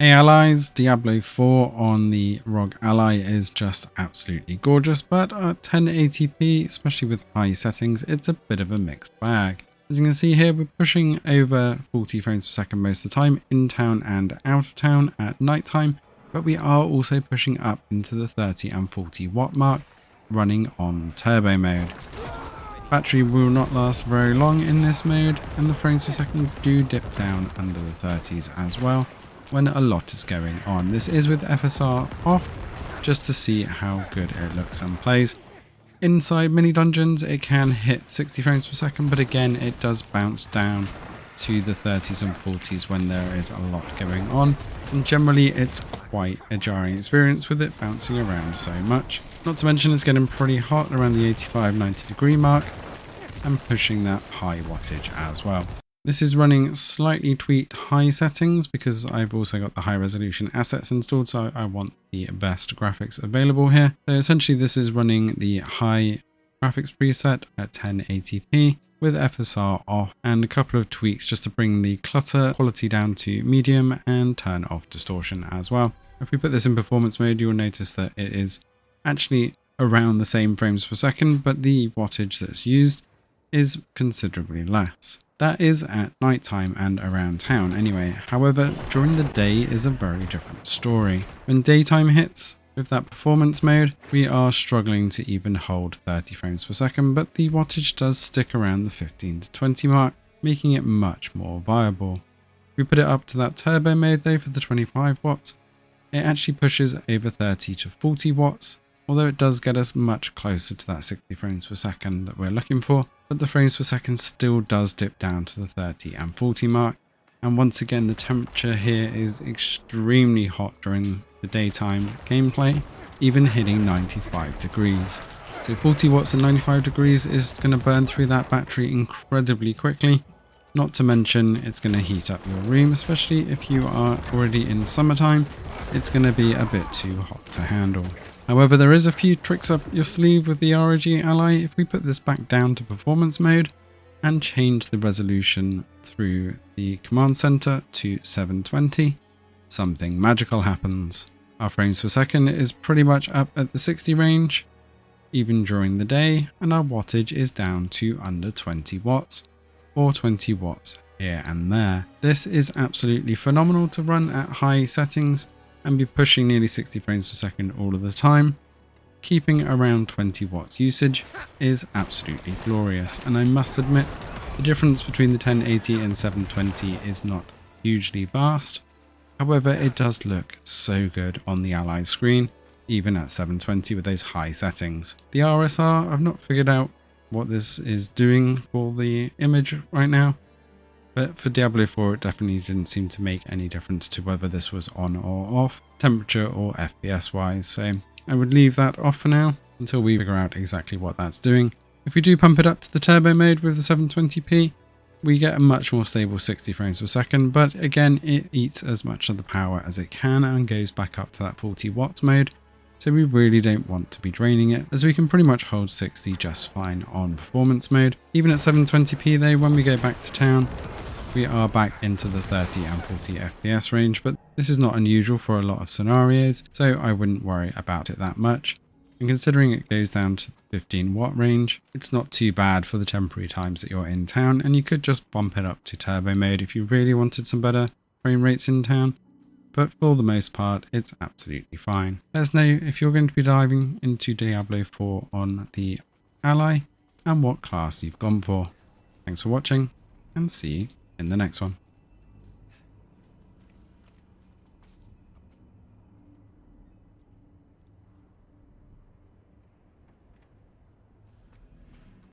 Hey allies, Diablo 4 on the ROG Ally is just absolutely gorgeous, but at 1080p, especially with high settings, it's a bit of a mixed bag. As you can see here, we're pushing over 40 frames per second most of the time, in town and out of town at night time, but we are also pushing up into the 30 and 40 watt mark, running on turbo mode. Battery will not last very long in this mode, and the frames per second do dip down under the 30s as well when a lot is going on. This is with FSR off, just to see how good it looks and plays. Inside mini dungeons it can hit 60 frames per second, but again it does bounce down to the 30s and 40s when there is a lot going on, and generally it's quite a jarring experience with it bouncing around so much. Not to mention it's getting pretty hot around the 85-90 degree mark and pushing that high wattage as well. This is running slightly tweaked high settings because I've also got the high resolution assets installed, so I want the best graphics available here. So essentially this is running the high graphics preset at 1080p with FSR off and a couple of tweaks just to bring the clutter quality down to medium and turn off distortion as well. If we put this in performance mode, you'll notice that it is actually around the same frames per second, but the wattage that's used is considerably less. That is at night time and around town anyway. However, during the day is a very different story. When daytime hits with that performance mode, we are struggling to even hold 30 frames per second, but the wattage does stick around the 15 to 20 mark, making it much more viable. If we put it up to that turbo mode though for the 25 watts, it actually pushes over 30 to 40 watts, although it does get us much closer to that 60 frames per second that we're looking for, but the frames per second still does dip down to the 30 and 40 mark. And once again, the temperature here is extremely hot during the daytime gameplay, even hitting 95 degrees. So 40 watts and 95 degrees is going to burn through that battery incredibly quickly. Not to mention it's going to heat up your room, especially if you are already in summertime. It's going to be a bit too hot to handle. However, there is a few tricks up your sleeve with the ROG Ally. If we put this back down to performance mode and change the resolution through the command center to 720, something magical happens. Our frames per second is pretty much up at the 60 range, even during the day, and our wattage is down to under 20 watts, or 20 watts here and there. This is absolutely phenomenal to run at high settings and be pushing nearly 60 frames per second all of the time. Keeping around 20 watts usage is absolutely glorious, and I must admit the difference between the 1080 and 720 is not hugely vast. However, it does look so good on the Ally screen, even at 720 with those high settings. The RSR, I've not figured out what this is doing for the image right now, but for Diablo 4 it definitely didn't seem to make any difference to whether this was on or off, temperature or FPS wise, so I would leave that off for now until we figure out exactly what that's doing. If we do pump it up to the turbo mode with the 720p, we get a much more stable 60 frames per second, but again it eats as much of the power as it can and goes back up to that 40 watts mode, so we really don't want to be draining it, as we can pretty much hold 60 just fine on performance mode. Even at 720p though, when we go back to town, we are back into the 30 and 40 FPS range, but this is not unusual for a lot of scenarios, so I wouldn't worry about it that much. And considering it goes down to the 15 watt range, it's not too bad for the temporary times that you're in town, and you could just bump it up to turbo mode if you really wanted some better frame rates in town. But for the most part, it's absolutely fine. Let us know if you're going to be diving into Diablo 4 on the Ally and what class you've gone for. Thanks for watching, and see you in the next one.